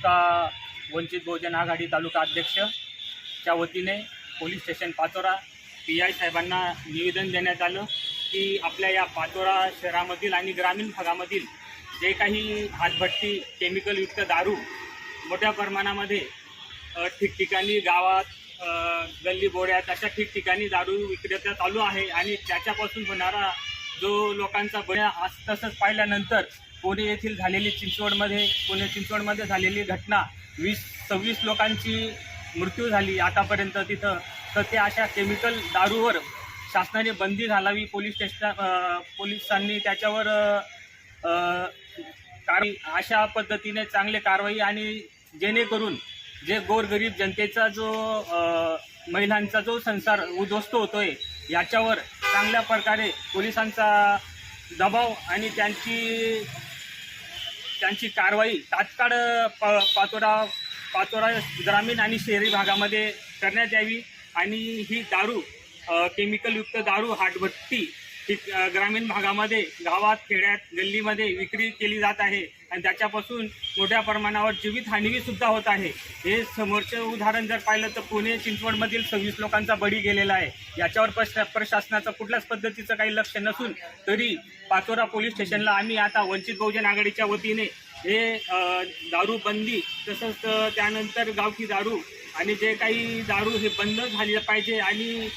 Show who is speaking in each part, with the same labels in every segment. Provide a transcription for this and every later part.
Speaker 1: तालुका वंचित बहुजन आघाडी तालुका अध्यक्षच्या वतीने police station Pachora PI साहेबांना निवेदन देण्यात आलं की आपल्या या पाचोरा शहरामधील आणि ग्रामीण भागामधील जे काही हातभट्टी केमिकलयुक्त दारू मोठ्या प्रमाणामध्ये ठिकठिकाणी गावात गल्ली बोळ्यात अशा ठिकठिकाणी दारू विक्रेता चालू आहे आणि त्याच्यापासून होणारा जो लोकांचा बळी तसंच पाहिल्यानंतर पुणे येथील झालेली चिंचवडमध्ये झालेली घटना 26 लोकांची मृत्यू झाली आतापर्यंत तिथं. तर ते अशा केमिकल दारूवर शासनाने बंदी घालावी, पोलिसांनी त्याच्यावर अशा पद्धतीने चांगले कारवाई आणि जेणेकरून जे गोरगरीब जनतेचा जो महिलांचा जो संसार उद्ध्वस्त होतोय याच्यावर चांगल्या प्रकारे पोलिसांचा दबाव आणि त्यांची कारवाई तात्काळ पाचोरा ग्रामीण आणि शहरी भागामध्ये करण्यात यावी. आणि ही दारू केमिकलयुक्त दारू हातभट्टी ग्रामीण भागामध्ये गावात खेड्यात गल्लीमध्ये विक्री केली जात आहे आणि त्याच्यापासून मोठ्या प्रमाणावर जीवितहानी सुद्धा होत आहे. हे समोरचे उदाहरण जर पाहिलं तर पुणे चिंचवडमधील 26 लोकांचा बळी गेलेला आहे. याच्यावर प्रशासनाचं कुठल्याच पद्धतीचं काही लक्ष नसून तरी पाचोरा पोलीस स्टेशनला आम्ही आता वंचित बहुजन आघाडीच्या वतीने हे दारू बंदी तसंच त्यानंतर गावठी दारू आणि जे काही दारू हे बंद झाले पाहिजे आणि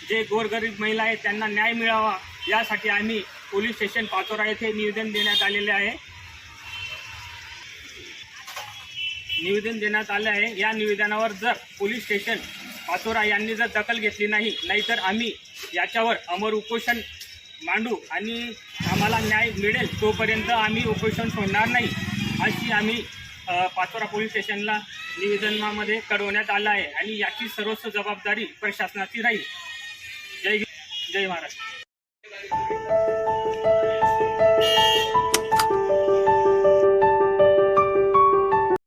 Speaker 1: जे गोरगरीब महिला आहेत त्यांना न्याय मिळावा यासाठी आम्ही पोलीस स्टेशन पाचोरा येथे निवेदन देण्यात आलेले आहे. या निवेदनावर जर पोलीस स्टेशन पाचोरा यांनी जर दखल घेतली नाहीतर आम्ही याच्यावर अमर उपोषण मांडू आणि आम्हाला न्याय मिळेल तोपर्यंत आम्ही उपोषण सोडणार नाही अशी आम्ही पाचोरा पोलीस स्टेशनला निवेदनामध्ये कळवण्यात आलं आहे आणि याची सर्वस्व जबाबदारी प्रशासनाची राहील. जय महाराष्ट्र.